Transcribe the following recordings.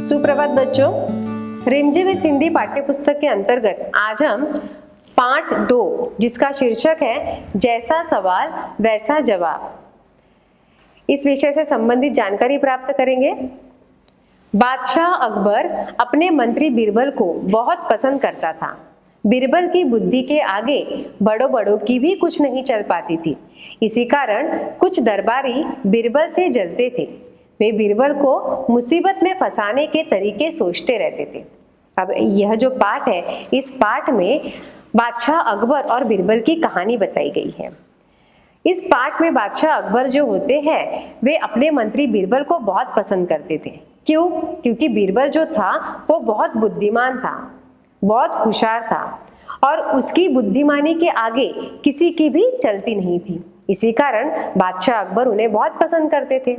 सुप्रभात बच्चों, रिमझिम हिंदी पाठ्य पुस्तक के अंतर्गत आज हम पाठ 2 जिसका शीर्षक है जैसा सवाल वैसा जवाब, इस विषय से संबंधित जानकारी प्राप्त करेंगे। बादशाह अकबर अपने मंत्री बीरबल को बहुत पसंद करता था। बीरबल की बुद्धि के आगे बड़ों बड़ों की भी कुछ नहीं चल पाती थी। इसी कारण कुछ दरबारी बीरबल से जलते थे। वे बीरबल को मुसीबत में फंसाने के तरीके सोचते रहते थे। अब यह जो पाठ है, इस पाठ में बादशाह अकबर और बीरबल की कहानी बताई गई है। इस पाठ में बादशाह अकबर जो होते हैं वे अपने मंत्री बीरबल को बहुत पसंद करते थे। क्यों? क्योंकि बीरबल जो था वो बहुत बुद्धिमान था, बहुत होशियार था और उसकी बुद्धिमानी के आगे किसी की भी चलती नहीं थी। इसी कारण बादशाह अकबर उन्हें बहुत पसंद करते थे।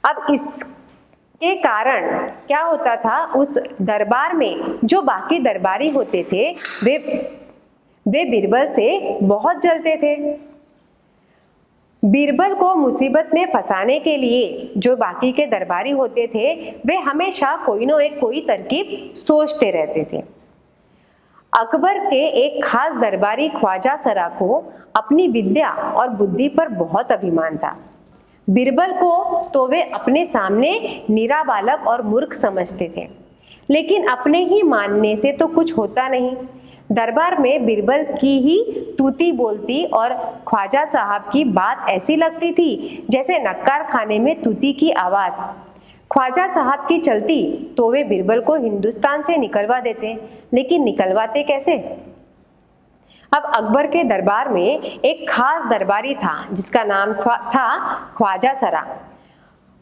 अब इसके कारण क्या होता था, उस दरबार में जो बाकी दरबारी होते थे वे बीरबल से बहुत जलते थे। बीरबल को मुसीबत में फंसाने के लिए जो बाकी के दरबारी होते थे वे हमेशा कोई तरकीब सोचते रहते थे। अकबर के एक खास दरबारी ख्वाजा सरा को अपनी विद्या और बुद्धि पर बहुत अभिमान था। बीरबल को तो वे अपने सामने निरा बालक और मूर्ख समझते थे, लेकिन अपने ही मानने से तो कुछ होता नहीं। दरबार में बीरबल की ही तूती बोलती और ख्वाजा साहब की बात ऐसी लगती थी जैसे नक्कार खाने में तूती की आवाज। ख्वाजा साहब की चलती तो वे बीरबल को हिंदुस्तान से निकलवा देते, लेकिन निकलवाते कैसे? अब अकबर के दरबार में एक खास दरबारी था जिसका नाम था ख्वाजा सरा।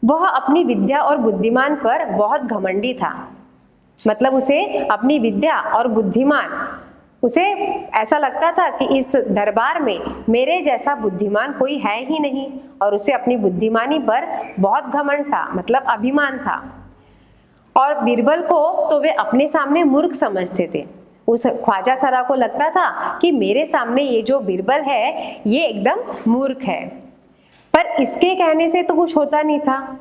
वह अपनी विद्या और बुद्धिमान पर बहुत घमंडी था। मतलब उसे अपनी विद्या और उसे ऐसा लगता था कि इस दरबार में मेरे जैसा बुद्धिमान कोई है ही नहीं, और उसे अपनी बुद्धिमानी पर बहुत घमंड था, मतलब अभिमान था। और बीरबल को तो वे अपने सामने मूर्ख समझते थे। उस ख्वाजा सरा को लगता था कि मेरे सामने ये जो बीरबल है ये एकदम मूर्ख है। पर इसके कहने से तो कुछ होता नहीं था,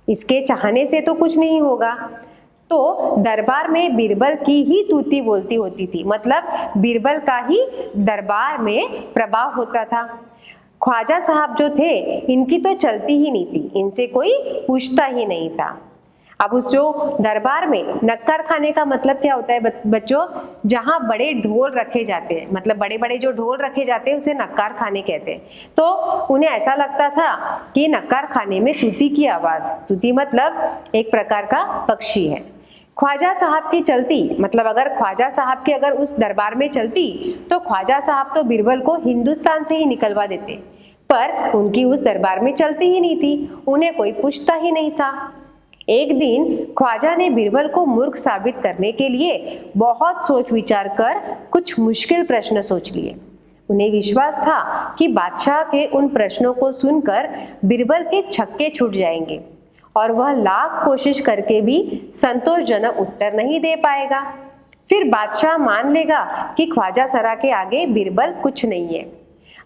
इसके चाहने से तो कुछ नहीं होगा। तो दरबार में बीरबल की ही तूती बोलती होती थी, मतलब बीरबल का ही दरबार में प्रभाव होता था। ख्वाजा साहब जो थे इनकी तो चलती ही नहीं थी, इनसे कोई पूछता ही नहीं था। अब उस जो दरबार में नक्कार खाने का मतलब क्या होता है बच्चों? जहां बड़े ढोल रखे जाते हैं, मतलब बड़े बड़े जो ढोल रखे जाते हैं उसे नक्कार खाने कहते हैं। तो उन्हें ऐसा लगता था कि नक्कार खाने में तूती की आवाज, तूती मतलब एक प्रकार का पक्षी है। ख्वाजा साहब की चलती, मतलब अगर ख्वाजा साहब की अगर उस दरबार में चलती तो ख्वाजा साहब तो बीरबल को हिंदुस्तान से ही निकलवा देते, पर उनकी उस दरबार में चलती ही नहीं थी, उन्हें कोई पूछता ही नहीं था। एक दिन ख्वाजा ने बीरबल को मूर्ख साबित करने के लिए बहुत सोच विचार कर कुछ मुश्किल प्रश्न सोच लिए। उन्हें विश्वास था कि बादशाह के उन प्रश्नों को सुनकर बीरबल के छक्के छूट जाएंगे और वह लाख कोशिश करके भी संतोषजनक उत्तर नहीं दे पाएगा। फिर बादशाह मान लेगा कि ख्वाजा सरा के आगे बीरबल कुछ नहीं है।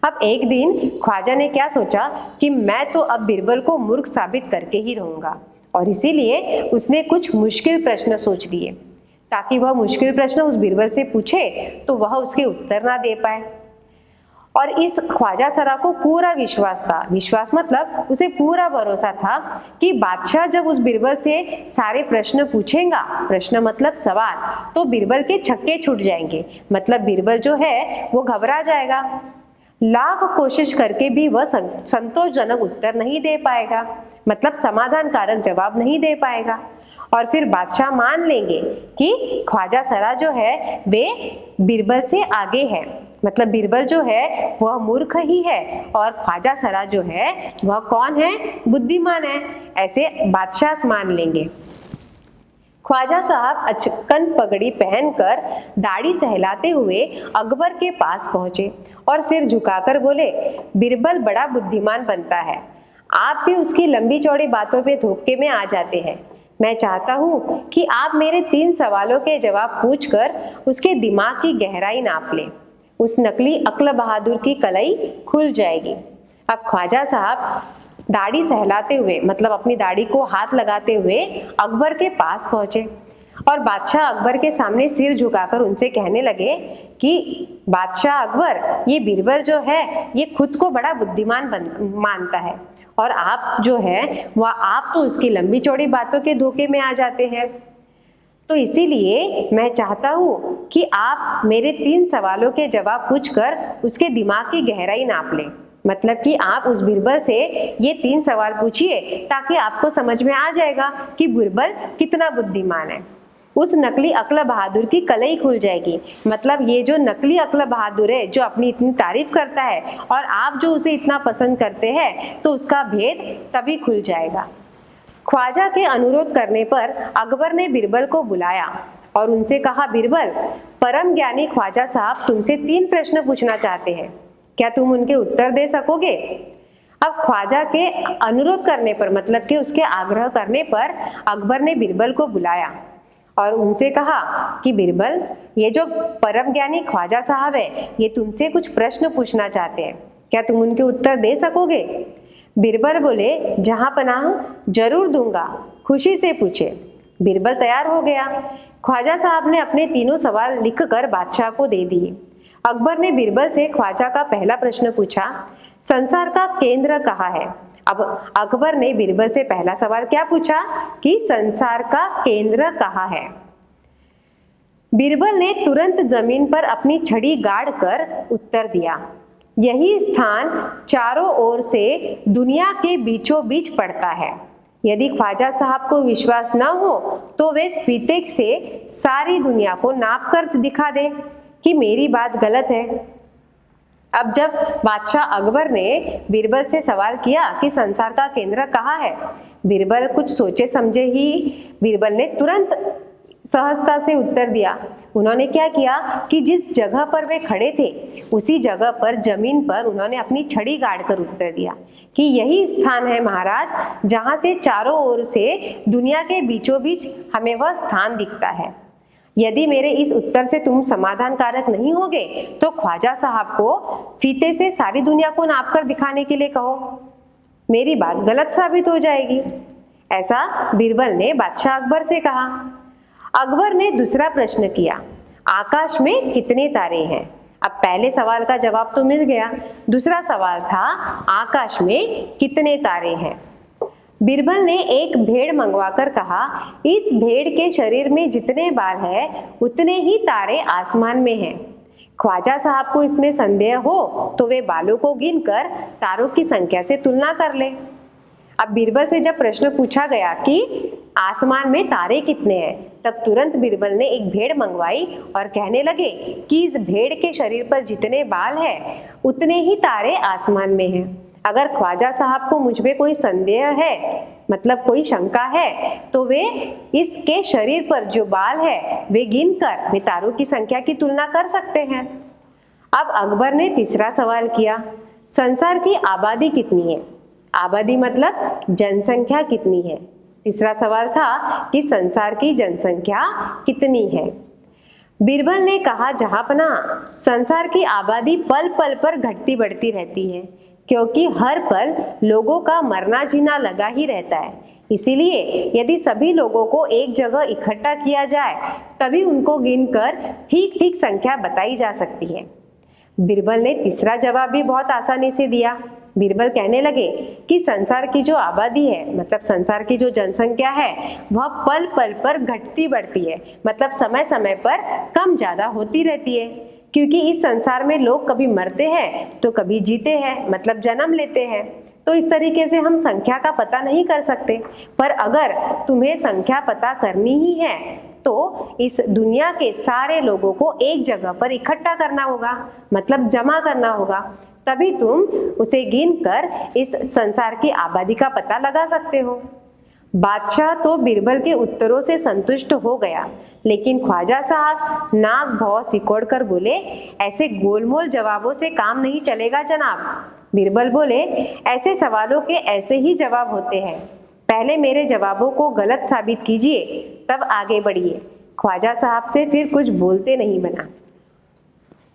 अब एक दिन ख्वाजा ने क्या सोचा कि मैं तो अब बीरबल को मूर्ख साबित करके ही रहूंगा, और इसीलिए उसने कुछ मुश्किल प्रश्न सोच लिए ताकि वह मुश्किल प्रश्न उस बीरबल से पूछे तो वह उसके उत्तर ना दे पाए। और इस ख्वाजा सरा को पूरा विश्वास था, विश्वास मतलब उसे पूरा भरोसा था कि बादशाह जब उस बीरबल से सारे प्रश्न पूछेगा, प्रश्न मतलब सवाल, तो बीरबल के छक्के छूट जाएंगे, मतलब बीरबल जो है वो घबरा जाएगा। लाख कोशिश करके भी वह संतोषजनक उत्तर नहीं दे पाएगा, मतलब समाधानकारक जवाब नहीं दे पाएगा। और फिर बादशाह मान लेंगे कि ख्वाजा सरा जो है वे बीरबल से आगे है, मतलब बीरबल जो है वह मूर्ख ही है और ख्वाजा सरा जो है वह कौन है? बुद्धिमान है। ऐसे बादशाह मान लेंगे। ख्वाजा साहब अचकन पगड़ी पहनकर दाढ़ी सहलाते हुए अकबर के पास पहुंचे और सिर झुकाकर बोले, बीरबल बड़ा बुद्धिमान बनता है, आप भी उसकी लंबी चौड़ी बातों पे धोखे में आ जाते हैं। मैं चाहता हूँ कि आप मेरे 3 सवालों के जवाब पूछकर उसके दिमाग की गहराई नाप लें। उस नकली अक्ल बहादुर की कलाई खुल जाएगी। अब ख्वाजा साहब दाढ़ी सहलाते हुए, मतलब अपनी दाढ़ी को हाथ लगाते हुए अकबर के पास पहुंचे और बादशाह अकबर के सामने सिर झुकाकर उनसे कहने लगे कि बादशाह अकबर, ये बीरबल जो है ये खुद को बड़ा बुद्धिमान मानता है और आप जो है वह आप तो उसकी लंबी चौड़ी बातों के धोखे में आ जाते हैं। तो इसीलिए मैं चाहता हूँ कि आप मेरे 3 सवालों के जवाब पूछकर उसके दिमाग की गहराई नाप लें। मतलब कि आप उस बीरबल से ये 3 सवाल पूछिए ताकि आपको समझ में आ जाएगा कि बीरबल कितना बुद्धिमान है। उस नकली अक्ल बहादुर की कलई खुल जाएगी। मतलब ये जो नकली अक्ल बहादुर है जो अपनी इतनी तारीफ करता है और आप जो उसे इतना पसंद करते हैं, तो उसका भेद तभी खुल जाएगा। ख्वाजा के अनुरोध करने पर अकबर ने बीरबल को बुलाया और उनसे कहा, बीरबल, परम ज्ञानी ख्वाजा साहब तुमसे 3 प्रश्न पूछना चाहते हैं, क्या तुम उनके उत्तर दे सकोगे? अब ख्वाजा के अनुरोध करने पर, मतलब कि उसके आग्रह करने पर अकबर ने बीरबल को बुलाया और उनसे कहा कि बीरबल, ये जो परम ज्ञानी ख्वाजा साहब है ये तुमसे कुछ प्रश्न पूछना चाहते हैं, क्या तुम उनके उत्तर दे सकोगे? बीरबल बोले, जहां पनाह, जरूर दूंगा, खुशी से पूछे। बीरबल तैयार हो गया। ख्वाजा साहब ने अपने 3 सवाल लिखकर बादशाह को दे दिए। अकबर ने बीरबल से ख्वाजा का पहला प्रश्न पूछा, संसार का केंद्र कहाँ है? अब अकबर ने बीरबल से पहला सवाल क्या पूछा कि संसार का केंद्र कहाँ है? बीरबल ने तुरंत जमीन पर अपनी छड़ी गाड़ कर उत्तर दिया, यही स्थान चारों ओर से दुनिया के बीचों बीच पड़ता है। यदि ख्वाजा साहब को विश्वास न हो तो वे फीते से सारी दुनिया को नाप कर दिखा दे कि मेरी बात गलत है। अब जब बादशाह अकबर ने बीरबल से सवाल किया कि संसार का केंद्र कहाँ है, बीरबल कुछ सोचे समझे ही बीरबल ने तुरंत सहजता से उत्तर दिया। उन्होंने क्या किया कि जिस जगह पर वे खड़े थे उसी जगह पर जमीन पर उन्होंने अपनी छड़ी गाड़कर उत्तर दिया कि यही स्थान है महाराज, जहां से चारों ओर से दुनिया के बीचों बीच हमें वह स्थान दिखता है। यदि मेरे इस उत्तर से तुम समाधान कारक नहीं होगे तो ख्वाजा साहब को फीते से सारी दुनिया को नाप कर दिखाने के लिए कहो, मेरी बात गलत साबित हो जाएगी। ऐसा बीरबल ने बादशाह अकबर से कहा। अकबर ने दूसरा प्रश्न किया, आकाश में कितने तारे हैं? अब पहले सवाल का जवाब तो मिल गया, दूसरा सवाल था आकाश में कितने तारे हैं। बीरबल ने एक भेड़ मंगवाकर कहा, इस भेड़ के शरीर में जितने बाल हैं उतने ही तारे आसमान में हैं। ख्वाजा साहब को इसमें संदेह हो तो वे बालों को गिनकर तारों की संख्या से तुलना कर ले। अब बीरबल से जब प्रश्न पूछा गया कि आसमान में तारे कितने हैं, तब तुरंत बीरबल ने एक भेड़ मंगवाई और कहने लगे कि इस भेड़ के शरीर पर जितने बाल हैं उतने ही तारे आसमान में हैं। अगर ख्वाजा साहब को मुझ में कोई संदेह है, मतलब कोई शंका है, तो वे इसके शरीर पर जो बाल है वे गिनकर वे तारों की संख्या की तुलना कर सकते हैं। अब अकबर ने तीसरा सवाल किया, संसार की आबादी कितनी है? आबादी मतलब जनसंख्या कितनी है। तीसरा सवाल था कि संसार की जनसंख्या कितनी है। बीरबल ने कहा, जहांपना, संसार की आबादी पल पल पर घटती बढ़ती रहती है, क्योंकि हर पल लोगों का मरना जीना लगा ही रहता है। इसीलिए यदि सभी लोगों को एक जगह इकट्ठा किया जाए तभी उनको गिनकर ठीक ठीक संख्या बताई जा सकती है। बीरबल ने तीसरा जवाब भी बहुत आसानी से दिया। बीरबल कहने लगे कि संसार की जो आबादी है, मतलब संसार की जो जनसंख्या है, वह पल पल पर घटती बढ़ती है, मतलब समय समय पर कम ज्यादा होती रहती है, क्योंकि इस संसार में लोग कभी मरते हैं तो कभी जीते हैं, मतलब जन्म लेते हैं। तो इस तरीके से हम संख्या का पता नहीं कर सकते। पर अगर तुम्हें संख्या पता करनी ही है तो इस दुनिया के सारे लोगों को एक जगह पर इकट्ठा करना होगा, मतलब जमा करना होगा, तभी तुम उसे गिनकर इस संसार की आबादी का पता लगा सकते हो। बादशाह तो बीरबल के उत्तरों से संतुष्ट हो गया, लेकिन ख्वाजा साहब नाक भौं सिकोड़ कर बोले, ऐसे गोलमोल जवाबों से काम नहीं चलेगा जनाब। बीरबल बोले, ऐसे सवालों के ऐसे ही जवाब होते हैं, पहले मेरे जवाबों को गलत साबित कीजिए तब आगे बढ़िए। ख्वाजा साहब से फिर कुछ बोलते नहीं बना।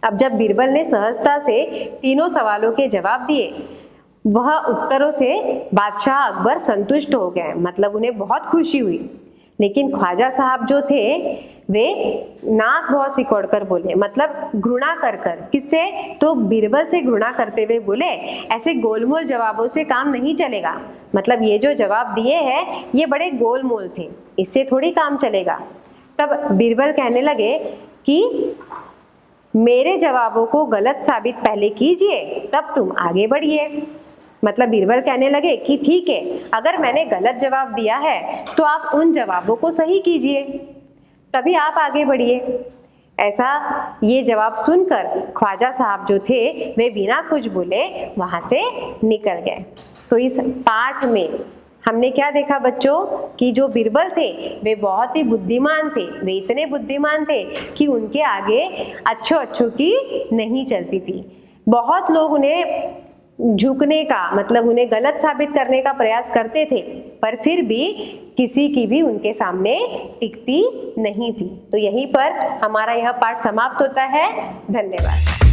अब जब बीरबल ने सहजता से तीनों सवालों के जवाब दिए वह उत्तरों से बादशाह अकबर संतुष्ट हो गए, मतलब उन्हें बहुत खुशी हुई। लेकिन ख्वाजा साहब जो थे वे नाक बहुत सिकोड़ कर बोले, मतलब घृणा कर कर। किससे? तो बीरबल से घृणा करते हुए बोले, ऐसे गोलमोल जवाबों से काम नहीं चलेगा। मतलब ये जो जवाब दिए हैं ये बड़े गोलमोल थे, इससे थोड़ी काम चलेगा। तब बीरबल कहने लगे कि मेरे जवाबों को गलत साबित पहले कीजिए, तब तुम आगे बढ़िए। मतलब बीरबल कहने लगे कि ठीक है, अगर मैंने गलत जवाब दिया है तो आप उन जवाबों को सही कीजिए, तभी आप आगे बढ़िए। ऐसा ये जवाब सुनकर ख्वाजा साहब जो थे वे बिना कुछ बोले वहां से निकल गए। तो इस पाठ में हमने क्या देखा बच्चों कि जो बीरबल थे वे बहुत ही बुद्धिमान थे। वे इतने बुद्धिमान थे कि उनके आगे अच्छों की नहीं चलती थी। बहुत लोग उन्हें झुकने का, मतलब उन्हें गलत साबित करने का प्रयास करते थे, पर फिर भी किसी की भी उनके सामने टिकती नहीं थी। तो यहीं पर हमारा यह पाठ समाप्त होता है। धन्यवाद।